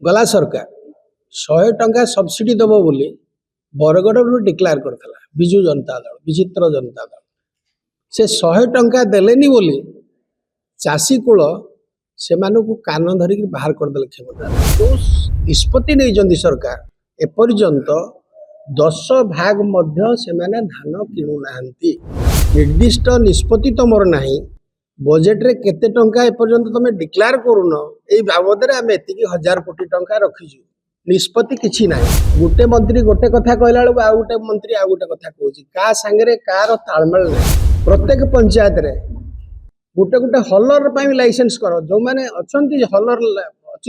गला सरकार 100 टंका सब्सिडी दबो बोली बरगढ़ डिक्लेयर करथला बिजू जनता दल विचित्र जनता दल से 100 टंका देलेनी बोली चाषी कूल से कान धरिक बाहर करदे क्षमता जो निष्पत्ति नहीं सरकार एपर्यंत 10 भाग मध्य से धान किणुना निर्दिष्ट निष्पत्ति तुमर ना बजेट रे केते टंका एपर्यंत तुम डिक्लेयर करून ए बाबद आम एति 1000 कोटी टंका रखीजु निष्पत्ति किछि ना गोटे मंत्री गोटे कथा कहला बेलू आ गोटे मंत्री आ गोटे कथा कहूँ का सांगे कार तालमेल ना प्रत्येक पंचायत रे गोटे गोटे हलर लाइसेंस कर जो मैंने अच्छा हलर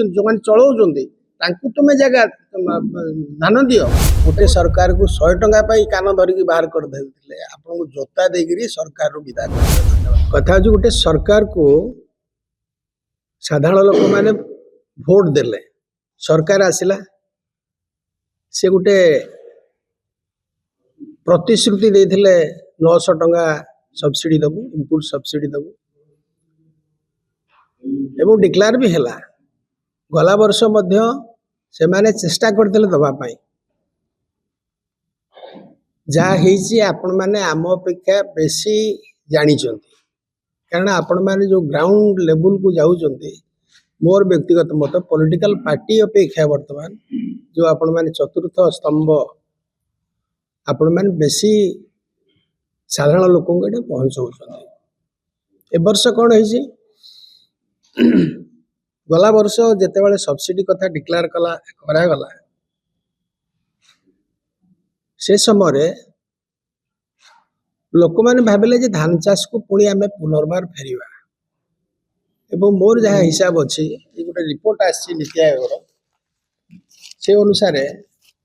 जो मैंने चलाउଛନ୍ତି तांकु तुम जगह धान दियो गोटे सरकार को 100 टंका कान धरिकी बाहर कर देते आपको जोता देगी सरकार विदा कथा जो गोटे सरकार को साधारण लोक मैंने भोट देले सरकार आसिला से गोटे प्रतिश्रुति देथिले 900 टंका सब्सिडी दबु इनपुट सब्सिडी दबु एवं डिक्लेयर भी हैला गला वर्ष मध्य से माने चेष्टा करते दबा पाई जा हेची आपण माने आम अपेक्षा बेसी जानी कारण आपण माने जो ग्राउंड लेवल को जाउचंती मोर व्यक्तिगत मत पॉलिटिकल पार्टी अपेक्षा वर्तमान जो आपण माने चतुर्थ स्तंभ आपण माने बेसी साधारण लोकों को पहुंचाउछंती ए वर्ष कौन है गला वर्ष जिते बड़े सब्सिडी कथा डिक्लेयर करागला से समय लोक मैंने भाविले जे धान चाष को पुणी आम पुनर्बार फेरिबा एवं मोर जहाँ हिसाब अच्छी गोटे रिपोर्ट आसी नीति आयोग से अनुसार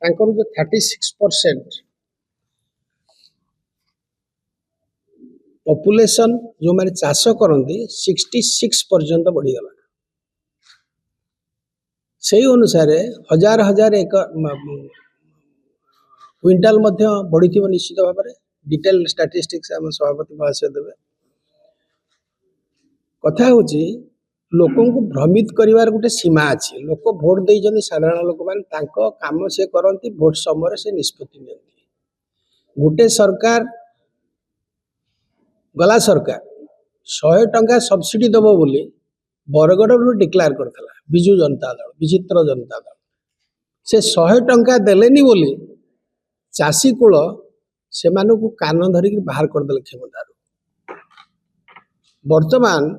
जो 36% पॉपुलेशन जो मैंने चाष करती 66 पर्यंत बढ़ीगला से अनुसार हजार हजार एक क्विंटाल बढ़ी निश्चित भाव में डिटेल स्टैटिस्टिक्स आम सभापति महाशय देवे कथा हूँ लोकों को भ्रमित करिवार गोटे सीमा अच्छी लोक भोट देइछन्ति साधारण लोक माने काम से करती भोट समय से निष्पत्ति नियंती गोटे सरकार गला सरकार 100 टंका सब्सिडी दबो बोली बरगढ़ डिक्लेयर करथला बिजू जनता दल विचित्र जनता दल से 100 टंका देलेनी बोली चाषी कूल से कान धरिक बाहर करदे क्षमता वर्तमान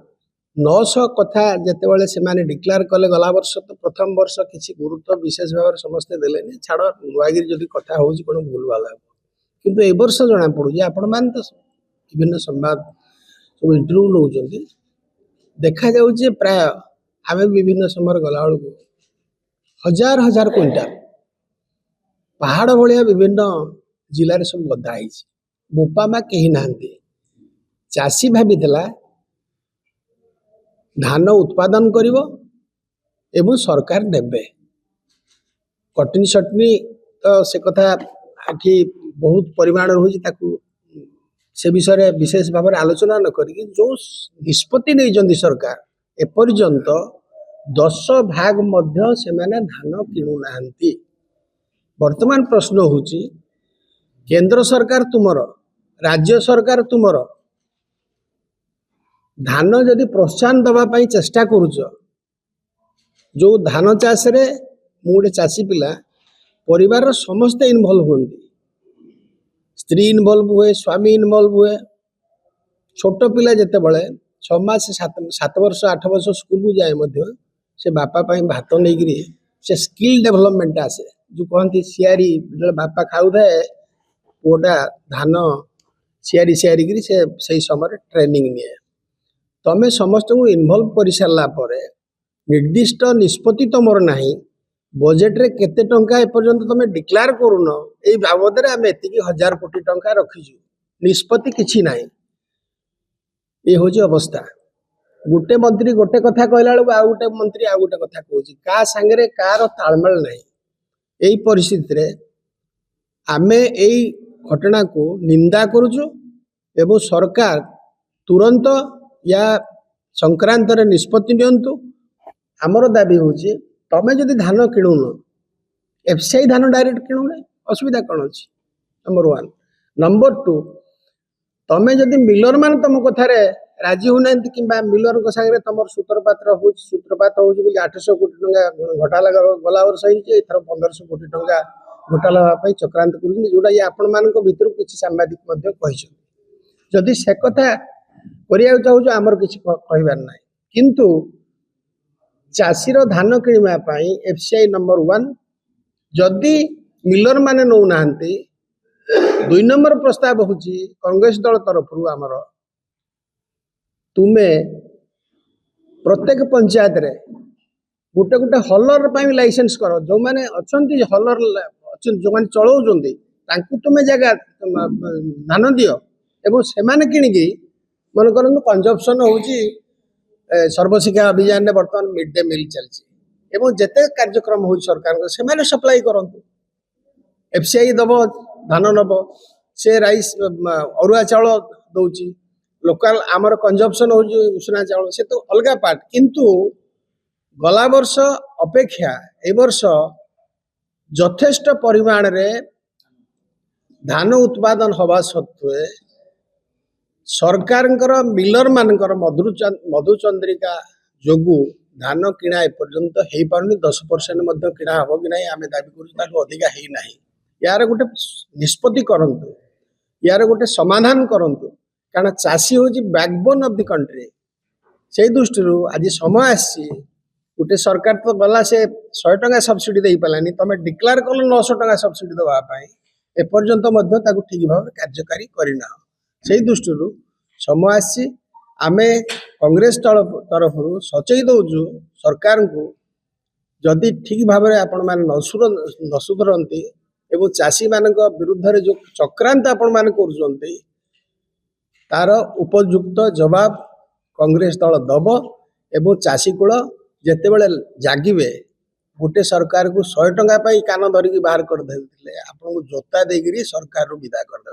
900 कथा जिते से डिक्लेयर कले गला वर्ष तो प्रथम वर्ष किसी गुरुत्व विशेष भाव समस्ते देलेनी छाड़ नुआगिरी जदि कथा हो भूल भाल किंतु ए वर्ष जना पड़ू आपण मान तो विभिन्न संवाद सब इंटरव्यू नौ देखा जाऊे प्राय आम विभिन्न समय गला बेलू हजार हजार क्विंटाल पहाड़ भाया विभिन्न जिले सब गदा बोपा मा कहीं ना चाषी भाविला धान उत्पादन करिवो एवं सरकार देबे कटनी सटनी तो से कथा आखि बहुत परिमाण होची ताकू से विषय विशेष भाव में आलोचना न करी जो निष्पत्ति नहीं सरकार एपर्यंत 10 भाग मध्य से धान किणुना वर्तमान प्रश्न होची केंद्र सरकार तुमर राज्य सरकार तुमर धान जदि प्रोत्साहन दवाई चेष्टा करुच जो धान चाष रे गोटे चाषी पिला परिवार समस्ते इनवल्व होती स्त्री इनवल्व हुए स्वामी इनवल्व हुए छोट पिला जिते बड़े 6 मास 7 वर्ष 8 वर्ष स्कूल को जाए से बापा भात नहीं से स्किल डेवलपमेंट आसे जो कहती सियारी बापा खाऊ थाए पुओटा धान सियारी सियारी करी से समय ट्रेनिंग निए तमें समस्त को इनवल्व कर सारा पर निर्दिष्ट निष्पत्ति तुमर ना बजेट रे केते टंका एपर्यंत तुम डिक्लेयर करून ए बाबद आम एति 1000 कोटी टंका रखीजु निष्पत्ति किछि ना ये हूँ अवस्था गोटे मंत्री गोटे कथा कहला बेलू आ गोटे मंत्री आ गोटे कथा कहूँ का सांगे कार तालमेल ना यही परिस्थिति रे आमे यही घटना को निंदा करुचु एवं सरकार तुरंत या संक्रांत निष्पत्ति नियंतु आमर दाबी हूँ तमें जदि धान किणुन एफसीआई धान डायरेक्ट किणुने असुविधा कौन अच्छी नंबर 1 नंबर 2 तमें जदि मिलर मान तुम कथार राजी होना कि मिलर सागर तुम सूत्रपात हो 800 कोटी टंका घोटाला गला वर्ष होथर 1500 कोटी टंका घोटाला चक्रांत कर जोटा ये आपण मान भर किसी सांबादिक जदि से कथा करिया चाहूँ आमर किसी कहबार ना किंतु चाषीर धान किणवा एफसीआई नंबर 1 जदि मिलर माने नौ ना 2 नंबर प्रस्ताव हूँ कांग्रेस दल तरफ आमर तुम्हें प्रत्येक पंचायत रे गोटे गोटे हलर लाइसेंस कर जो मैंने अच्छा हलर जो मैंने चलाऊँ तुम्हें जगह धान दियो एवं से कि मन कर कंजप्शन हूँ सर्वशिक्षा अभियान में बर्तमान मिड डे मिल चलती जिते कार्यक्रम हो सरकार से सप्लाई करूँ एफसीआई दब धान नब से राइस अरुआ चाउल दौची लोकल आमर कंजप्शन हो उषुना चाउल से तो अलग पार्ट किंतु गला वर्ष अपेक्षा ए वर्ष यथेष्ट परिमाण रे धान उत्पादन हवा सत्वे सरकार मिलर मानकर मधुचंद्रिका जोगु धान किणा एपर्यंत हो पारनी 10% किणा हम कि नहीं आम दाबी करा है ना यार गोटे निष्पत्ति करंतु यार गोटे समाधान करंतु कारण चाषी हूँ बैकबोन ऑफ द कंट्री से दृष्टि आज समय आसी गोटे सरकार तो गला से 100 टंका सब्सिडी दे पारानी तुम डिक्लेयर कल 900 टंका सब्सिडी देवाई एपर्यंत ठीक भाव कार्यकारी करना से दृष्टि समय आसी आमे कांग्रेस तरफ सचेई दौचु सरकार को जदि ठीक भाव में आपण मैंने न सुधरती एवं चाषी मान विरुद्ध जो चक्रांत आपण मैंने कर तार उपयुक्त जवाब कांग्रेस दल दब एवं चाषी कूल जिते बड़े जागिबे गोटे सरकार को 100 टंका कान धरिकी बाहर कर आपको जोता देकर सरकार विदा करदे।